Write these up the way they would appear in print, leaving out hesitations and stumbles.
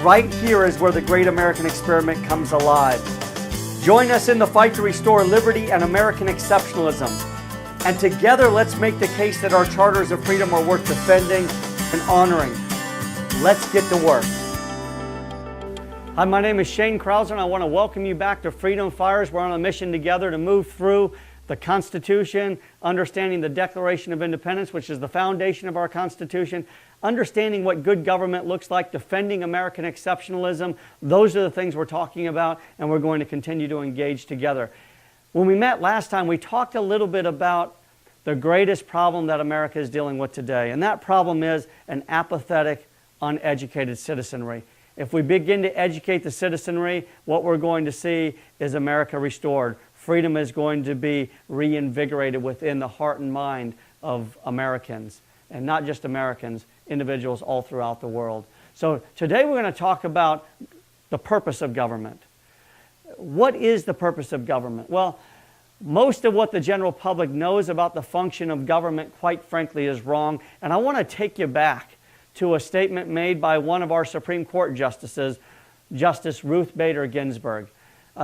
right here is where the great American experiment comes alive. Join us in the fight to restore liberty and American exceptionalism. And together, let's make the case that our charters of freedom are worth defending and honoring. Let's get to work. Hi, my name is Shane Krauser, and I want to welcome you back to Freedom Fires. We're on a mission together to move through the Constitution, understanding the Declaration of Independence, which is the foundation of our Constitution, understanding what good government looks like, defending American exceptionalism. Those are the things we're talking about, and we're going to continue to engage together. When we met last time, we talked a little bit about the greatest problem that America is dealing with today, and that problem is an apathetic, uneducated citizenry. If we begin to educate the citizenry, what we're going to see is America restored. Freedom is going to be reinvigorated within the heart and mind of Americans, and not just Americans, individuals all throughout the world. So today we're going to talk about the purpose of government. What is the purpose of government? Well, most of what the general public knows about the function of government, quite frankly, is wrong. And I want to take you back to a statement made by one of our Supreme Court justices, Justice Ruth Bader Ginsburg.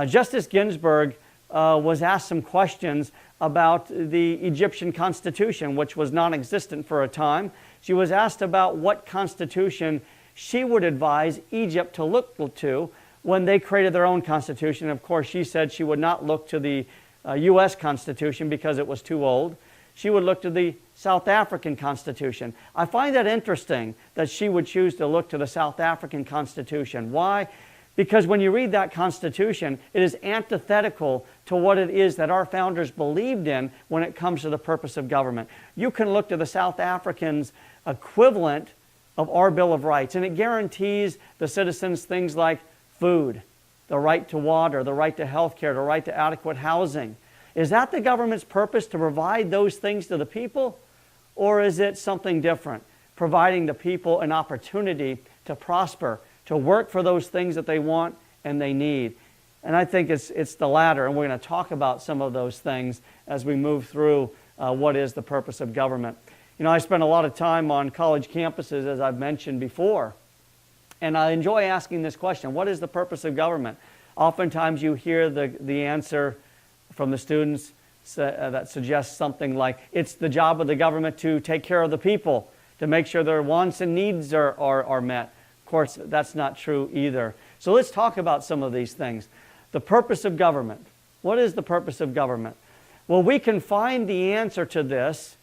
Justice Ginsburg was asked some questions about the Egyptian constitution, which was non-existent for a time. She was asked about what constitution she would advise Egypt to look to when they created their own constitution. Of course, she said she would not look to the U.S. Constitution because it was too old. She would look to the South African Constitution. I find that interesting that she would choose to look to the South African Constitution. Why? Because when you read that Constitution, it is antithetical to what it is that our founders believed in when it comes to the purpose of government. You can look to the South Africans' equivalent of our Bill of Rights, and it guarantees the citizens things like food, the right to water, the right to health care, the right to adequate housing. Is that the government's purpose, to provide those things to the people? Or is it something different, providing the people an opportunity to prosper, to work for those things that they want and they need? And I think it's the latter, and we're going to talk about some of those things as we move through what is the purpose of government. You know, I spend a lot of time on college campuses, as I've mentioned before, and I enjoy asking this question: what is the purpose of government? Oftentimes you hear the answer from the students that suggests something like, it's the job of the government to take care of the people, to make sure their wants and needs are met. Of course, that's not true either. So let's talk about some of these things. The purpose of government. What is the purpose of government? Well, we can find the answer to this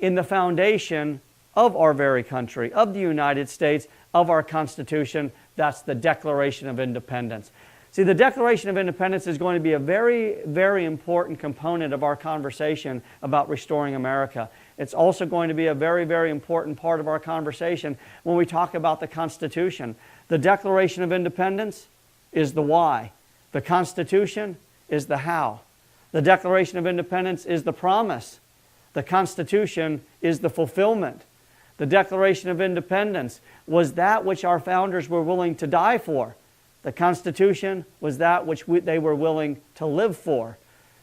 in the foundation of our very country, of the United States, of our Constitution. That's the Declaration of Independence. See, the Declaration of Independence is going to be a very, very important component of our conversation about restoring America. It's also going to be a very, very important part of our conversation when we talk about the Constitution. The Declaration of Independence is the why. The Constitution is the how. The Declaration of Independence is the promise. The Constitution is the fulfillment. The Declaration of Independence was that which our founders were willing to die for. The Constitution was that which they were willing to live for.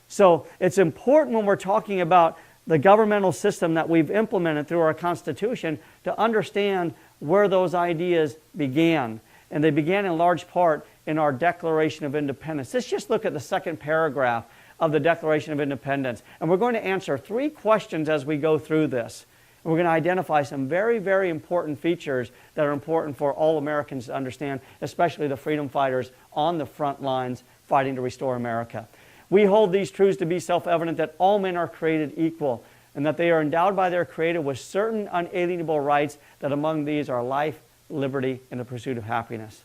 So it's important when we're talking about the governmental system that we've implemented through our Constitution to understand where those ideas began. And they began in large part in our Declaration of Independence. Let's just look at the second paragraph of the Declaration of Independence. And we're going to answer 3 questions as we go through this. And we're going to identify some very, very important features that are important for all Americans to understand, especially the freedom fighters on the front lines fighting to restore America. We hold these truths to be self-evident, that all men are created equal and that they are endowed by their Creator with certain unalienable rights, that among these are life, liberty, and the pursuit of happiness.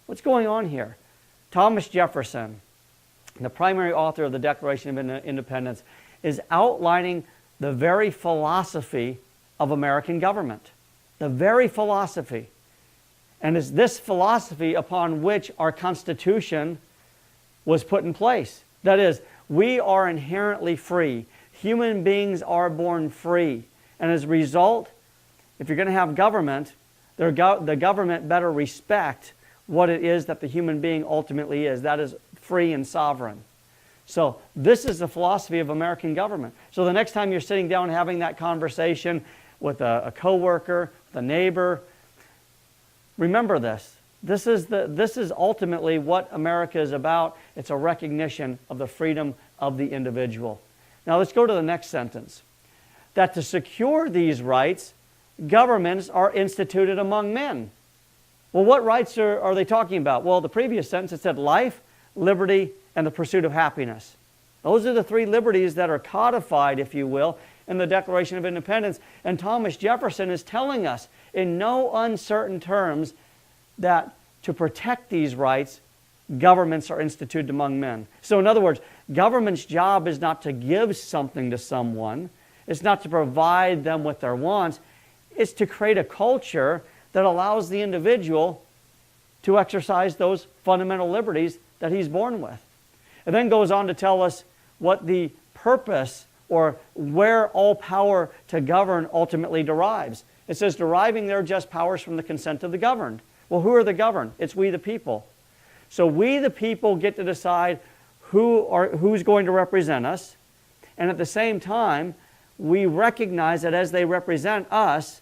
What's going on here? Thomas Jefferson, the primary author of the Declaration of Independence, is outlining the very philosophy of American government. The very philosophy. And it's this philosophy upon which our Constitution was put in place. That is, we are inherently free. Human beings are born free. And as a result, if you're going to have government, the government better respect what it is that the human being ultimately is. That is free and sovereign. So this is the philosophy of American government. So the next time you're sitting down and having that conversation with a coworker, with a neighbor, remember this. This is ultimately what America is about. It's a recognition of the freedom of the individual. Now let's go to the next sentence. That to secure these rights, governments are instituted among men. Well, what rights are they talking about? Well, the previous sentence, it said life, liberty, and the pursuit of happiness. Those are the three liberties that are codified, if you will, in the Declaration of Independence. And Thomas Jefferson is telling us in no uncertain terms that to protect these rights, governments are instituted among men. So in other words, government's job is not to give something to someone. It's not to provide them with their wants. It's to create a culture that allows the individual to exercise those fundamental liberties that he's born with. It then goes on to tell us what the purpose or where all power to govern ultimately derives. It says, deriving their just powers from the consent of the governed. Well, who are the governed? It's we the people. So we the people get to decide who's going to represent us. And at the same time, we recognize that as they represent us,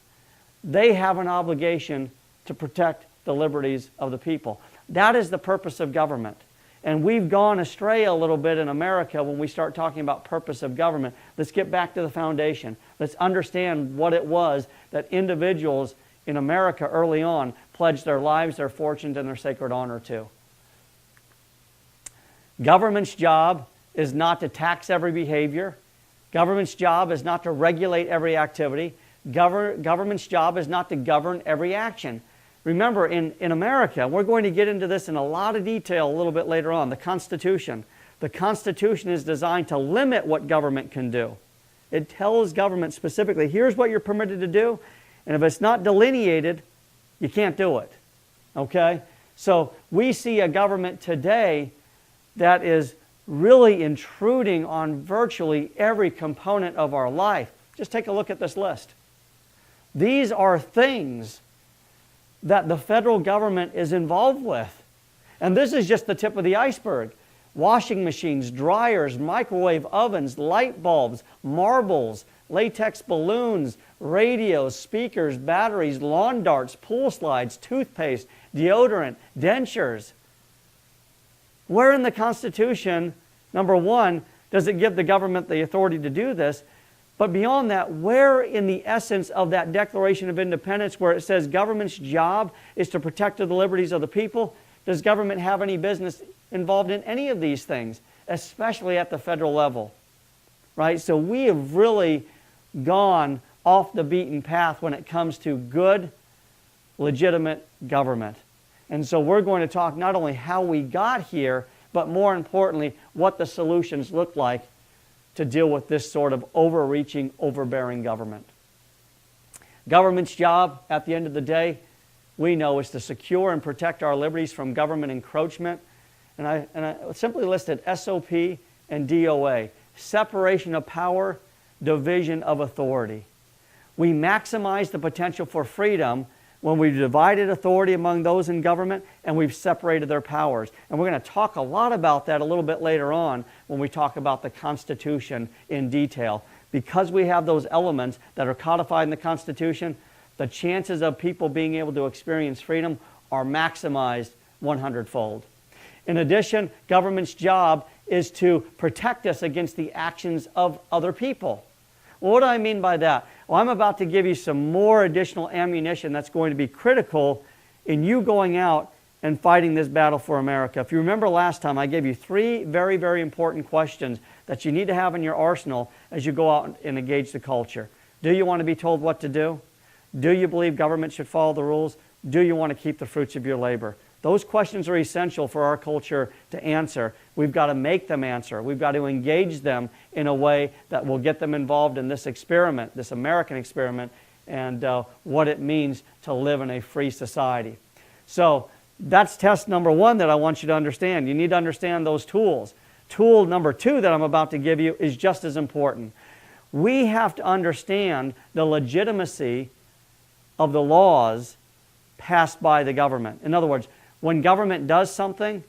they have an obligation to protect the liberties of the people. That is the purpose of government. And we've gone astray a little bit in America when we start talking about purpose of government. Let's get back to the foundation. Let's understand what it was that individuals in America early on pledged their lives, their fortunes, and their sacred honor to. Government's job is not to tax every behavior. Government's job is not to regulate every activity. Government's job is not to govern every action. Remember, in America, we're going to get into this in a lot of detail a little bit later on, the Constitution. The Constitution is designed to limit what government can do. It tells government specifically, here's what you're permitted to do, and if it's not delineated, you can't do it. Okay? So we see a government today that is really intruding on virtually every component of our life. Just take a look at this list. These are things that the federal government is involved with. And this is just the tip of the iceberg. Washing machines, dryers, microwave ovens, light bulbs, marbles, latex balloons, radios, speakers, batteries, lawn darts, pool slides, toothpaste, deodorant, dentures. Where in the Constitution, number one, does it give the government the authority to do this? But beyond that, where in the essence of that Declaration of Independence where it says government's job is to protect the liberties of the people, does government have any business involved in any of these things, especially at the federal level? Right? So we have really gone off the beaten path when it comes to good, legitimate government. And so we're going to talk not only how we got here, but more importantly, what the solutions look like to deal with this sort of overreaching, overbearing government. Government's job, at the end of the day, we know is to secure and protect our liberties from government encroachment. And I simply listed SOP and DOA, separation of power, division of authority. We maximize the potential for freedom when we've divided authority among those in government and we've separated their powers. And we're going to talk a lot about that a little bit later on when we talk about the Constitution in detail. Because we have those elements that are codified in the Constitution, the chances of people being able to experience freedom are maximized 100-fold. In addition, government's job is to protect us against the actions of other people. Well, what do I mean by that? Well, I'm about to give you some more additional ammunition that's going to be critical in you going out and fighting this battle for America. If you remember last time, I gave you 3 very, very important questions that you need to have in your arsenal as you go out and engage the culture. Do you want to be told what to do? Do you believe government should follow the rules? Do you want to keep the fruits of your labor? Those questions are essential for our culture to answer. We've got to make them answer. We've got to engage them in a way that will get them involved in this experiment, this American experiment, and what it means to live in a free society. So that's test number 1 that I want you to understand. You need to understand those tools. Tool number 2 that I'm about to give you is just as important. We have to understand the legitimacy of the laws passed by the government. In other words, when government does something,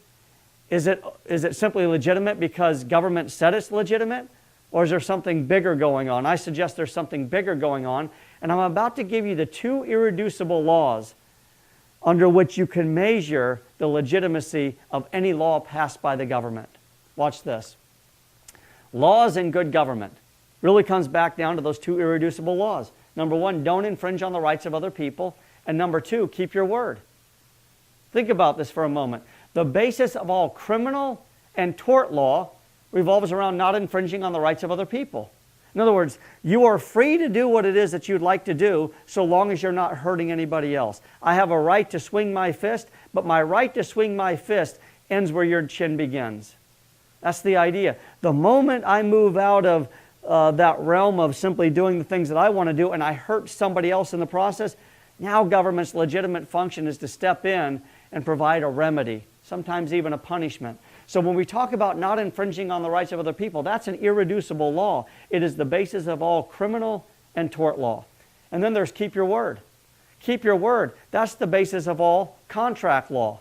is it simply legitimate because government said it's legitimate? Or is there something bigger going on? I suggest there's something bigger going on. And I'm about to give you the 2 irreducible laws under which you can measure the legitimacy of any law passed by the government. Watch this. Laws and good government really comes back down to those two irreducible laws. Number one, don't infringe on the rights of other people. And number two, keep your word. Think about this for a moment. The basis of all criminal and tort law revolves around not infringing on the rights of other people. In other words, you are free to do what it is that you'd like to do so long as you're not hurting anybody else. I have a right to swing my fist, but my right to swing my fist ends where your chin begins. That's the idea. The moment I move out of that realm of simply doing the things that I want to do and I hurt somebody else in the process, now government's legitimate function is to step in and provide a remedy, sometimes even a punishment. So when we talk about not infringing on the rights of other people, that's an irreducible law. It is the basis of all criminal and tort law. And then there's keep your word. Keep your word. That's the basis of all contract law.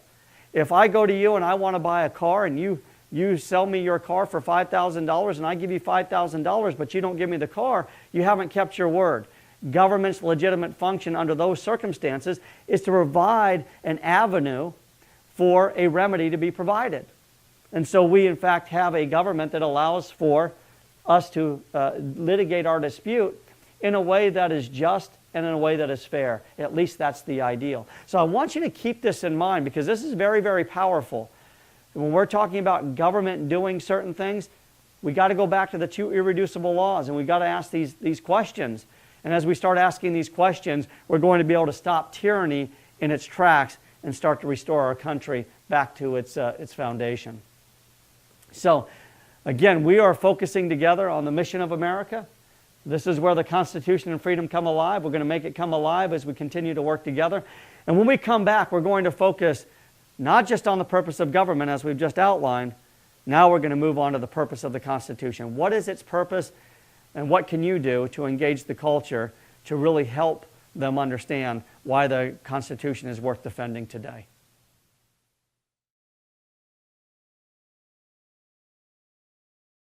If I go to you and I want to buy a car and you sell me your car for $5,000 and I give you $5,000 but you don't give me the car, you haven't kept your word. Government's legitimate function under those circumstances is to provide an avenue for a remedy to be provided. And so we, in fact, have a government that allows for us to litigate our dispute in a way that is just and in a way that is fair. At least that's the ideal. So I want you to keep this in mind because this is very, very powerful. When we're talking about government doing certain things, we got to go back to the two irreducible laws and we've got to ask these questions. And as we start asking these questions, we're going to be able to stop tyranny in its tracks and start to restore our country back to its foundation. So, again, we are focusing together on the mission of America. This is where the Constitution and freedom come alive. We're going to make it come alive as we continue to work together. And when we come back, we're going to focus not just on the purpose of government, as we've just outlined. Now we're going to move on to the purpose of the Constitution. What is its purpose, and what can you do to engage the culture to really help them understand why the Constitution is worth defending today?